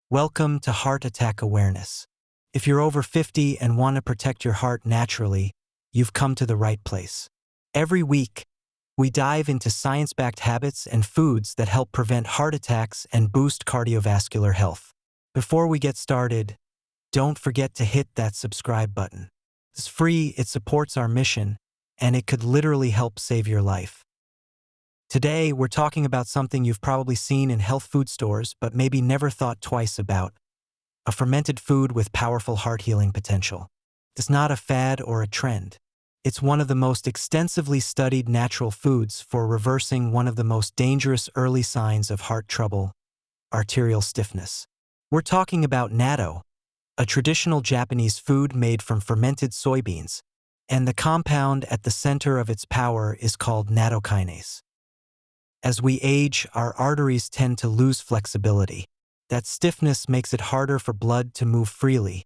Welcome to Heart Attack Awareness. If you're over 50 and want to protect your heart naturally, you've come to the right place. Every week, we dive into science-backed habits and foods that help prevent heart attacks and boost cardiovascular health. Before we get started, don't forget to hit that subscribe button. It's free, it supports our mission, and it could literally help save your life. Today, we're talking about something you've probably seen in health food stores but maybe never thought twice about: a fermented food with powerful heart-healing potential. It's not a fad or a trend. It's one of the most extensively studied natural foods for reversing one of the most dangerous early signs of heart trouble: arterial stiffness. We're talking about natto, a traditional Japanese food made from fermented soybeans, and the compound at the center of its power is called nattokinase. As we age, our arteries tend to lose flexibility. That stiffness makes it harder for blood to move freely,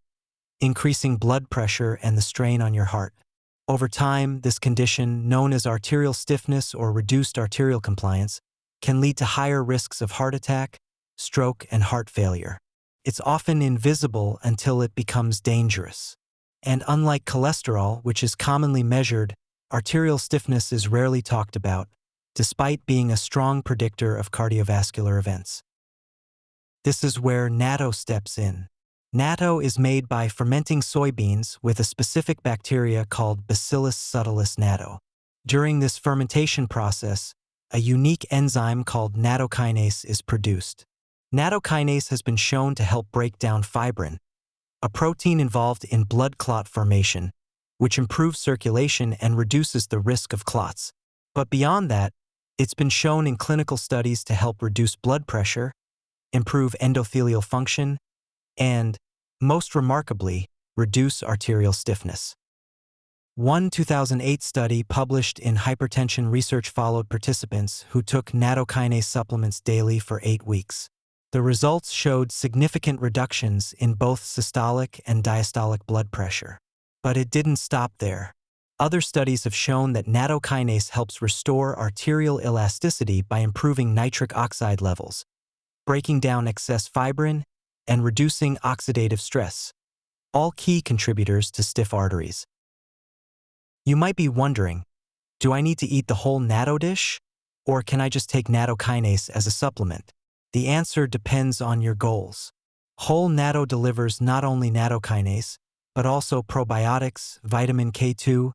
increasing blood pressure and the strain on your heart. Over time, this condition, known as arterial stiffness or reduced arterial compliance, can lead to higher risks of heart attack, stroke, and heart failure. It's often invisible until it becomes dangerous. And unlike cholesterol, which is commonly measured, arterial stiffness is rarely talked about, despite being a strong predictor of cardiovascular events. This is where natto steps in. Natto is made by fermenting soybeans with a specific bacteria called Bacillus subtilis natto. During this fermentation process, a unique enzyme called nattokinase is produced. Nattokinase has been shown to help break down fibrin, a protein involved in blood clot formation, which improves circulation and reduces the risk of clots. But beyond that, it's been shown in clinical studies to help reduce blood pressure, improve endothelial function, and, most remarkably, reduce arterial stiffness. One 2008 study published in Hypertension Research followed participants who took nattokinase supplements daily for 8 weeks. The results showed significant reductions in both systolic and diastolic blood pressure. But it didn't stop there. Other studies have shown that nattokinase helps restore arterial elasticity by improving nitric oxide levels, breaking down excess fibrin, and reducing oxidative stress, all key contributors to stiff arteries. You might be wondering, do I need to eat the whole natto dish, or can I just take nattokinase as a supplement? The answer depends on your goals. Whole natto delivers not only nattokinase, but also probiotics, vitamin K2,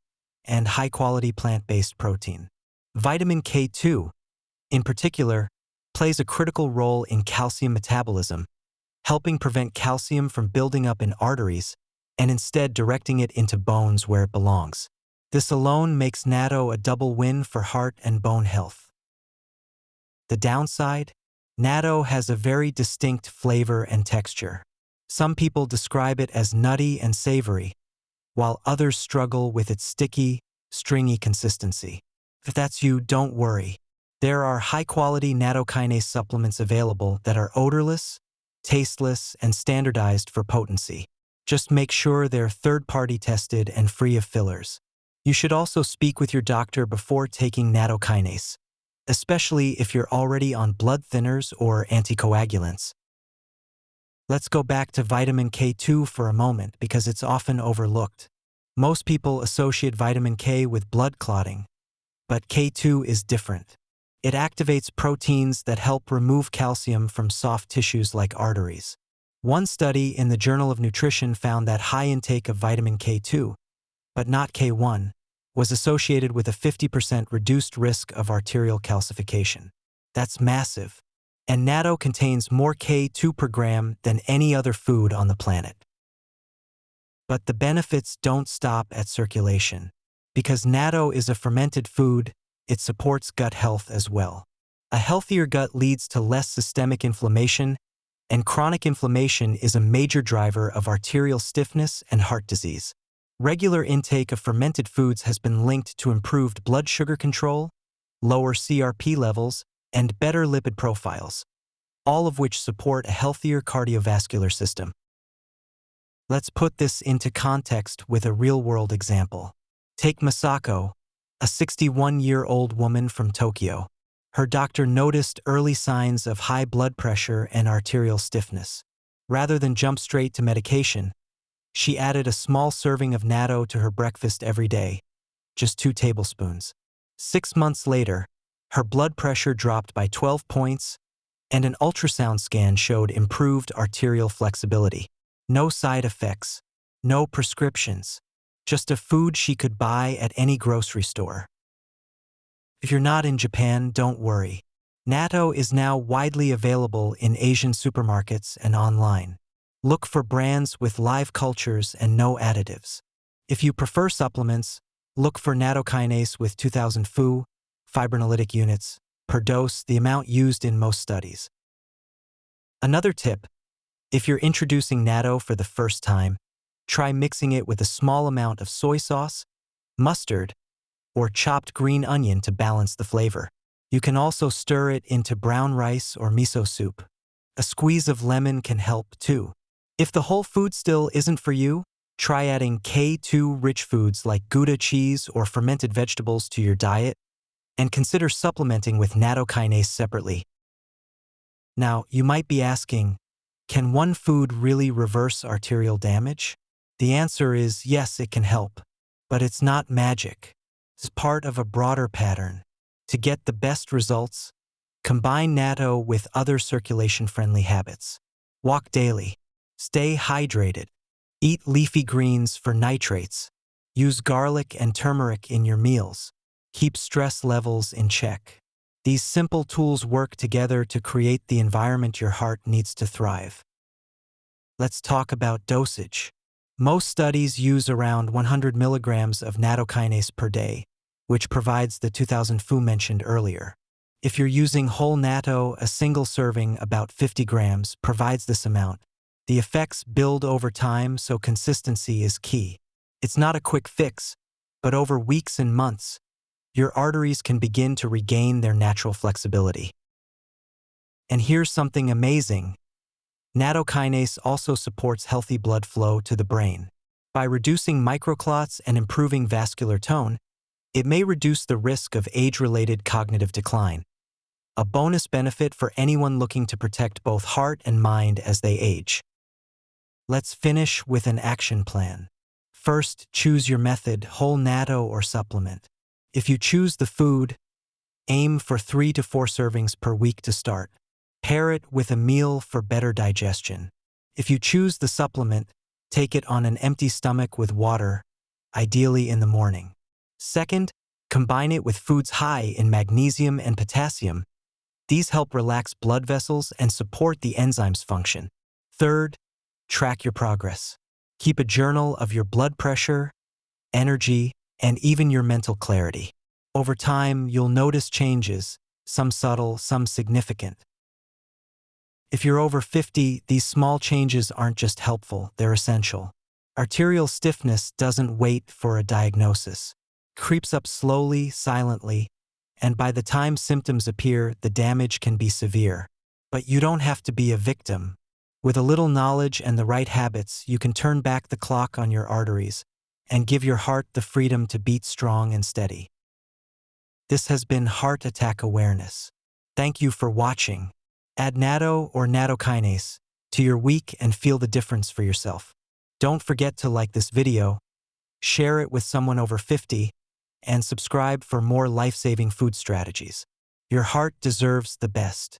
and high-quality plant-based protein. Vitamin K2, in particular, plays a critical role in calcium metabolism, helping prevent calcium from building up in arteries and instead directing it into bones where it belongs. This alone makes natto a double win for heart and bone health. The downside? Natto has a very distinct flavor and texture. Some people describe it as nutty and savory, while others struggle with its sticky, stringy consistency. If that's you, don't worry. There are high-quality nattokinase supplements available that are odorless, tasteless, and standardized for potency. Just make sure they're third-party tested and free of fillers. You should also speak with your doctor before taking nattokinase, especially if you're already on blood thinners or anticoagulants. Let's go back to vitamin K2 for a moment because it's often overlooked. Most people associate vitamin K with blood clotting, but K2 is different. It activates proteins that help remove calcium from soft tissues like arteries. One study in the Journal of Nutrition found that high intake of vitamin K2, but not K1, was associated with a 50% reduced risk of arterial calcification. That's massive. And natto contains more K2 per gram than any other food on the planet. But the benefits don't stop at circulation. Because natto is a fermented food, it supports gut health as well. A healthier gut leads to less systemic inflammation, and chronic inflammation is a major driver of arterial stiffness and heart disease. Regular intake of fermented foods has been linked to improved blood sugar control, lower CRP levels, and better lipid profiles, all of which support a healthier cardiovascular system. Let's put this into context with a real-world example. Take Masako, a 61-year-old woman from Tokyo. Her doctor noticed early signs of high blood pressure and arterial stiffness. Rather than jump straight to medication, she added a small serving of natto to her breakfast every day, just 2 tablespoons. 6 months later, her blood pressure dropped by 12 points, and an ultrasound scan showed improved arterial flexibility. No side effects, no prescriptions, just a food she could buy at any grocery store. If you're not in Japan, don't worry. Natto is now widely available in Asian supermarkets and online. Look for brands with live cultures and no additives. If you prefer supplements, look for nattokinase with 2000 fibrinolytic units per dose, the amount used in most studies. Another tip: if you're introducing natto for the first time, try mixing it with a small amount of soy sauce, mustard, or chopped green onion to balance the flavor. You can also stir it into brown rice or miso soup. A squeeze of lemon can help too. If the whole food still isn't for you, try adding K2-rich foods like Gouda cheese or fermented vegetables to your diet, and consider supplementing with nattokinase separately. Now, you might be asking, can one food really reverse arterial damage? The answer is yes, it can help, but it's not magic. It's part of a broader pattern. To get the best results, combine natto with other circulation-friendly habits. Walk daily. Stay hydrated. Eat leafy greens for nitrates. Use garlic and turmeric in your meals. Keep stress levels in check. These simple tools work together to create the environment your heart needs to thrive. Let's talk about dosage. Most studies use around 100 milligrams of nattokinase per day, which provides the 2000 mentioned earlier. If you're using whole natto, a single serving, about 50 grams, provides this amount. The effects build over time, so consistency is key. It's not a quick fix, but over weeks and months, your arteries can begin to regain their natural flexibility. And here's something amazing. Nattokinase also supports healthy blood flow to the brain. By reducing microclots and improving vascular tone, it may reduce the risk of age-related cognitive decline, a bonus benefit for anyone looking to protect both heart and mind as they age. Let's finish with an action plan. First, choose your method, whole natto or supplement. If you choose the food, aim for 3 to 4 servings per week to start. Pair it with a meal for better digestion. If you choose the supplement, take it on an empty stomach with water, ideally in the morning. Second, combine it with foods high in magnesium and potassium. These help relax blood vessels and support the enzymes' function. Third, track your progress. Keep a journal of your blood pressure, energy, and even your mental clarity. Over time, you'll notice changes, some subtle, some significant. If you're over 50, these small changes aren't just helpful, they're essential. Arterial stiffness doesn't wait for a diagnosis. It creeps up slowly, silently, and by the time symptoms appear, the damage can be severe. But you don't have to be a victim. With a little knowledge and the right habits, you can turn back the clock on your arteries and give your heart the freedom to beat strong and steady. This has been Heart Attack Awareness. Thank you for watching. Add natto or nattokinase to your week and feel the difference for yourself. Don't forget to like this video, share it with someone over 50, and subscribe for more life-saving food strategies. Your heart deserves the best.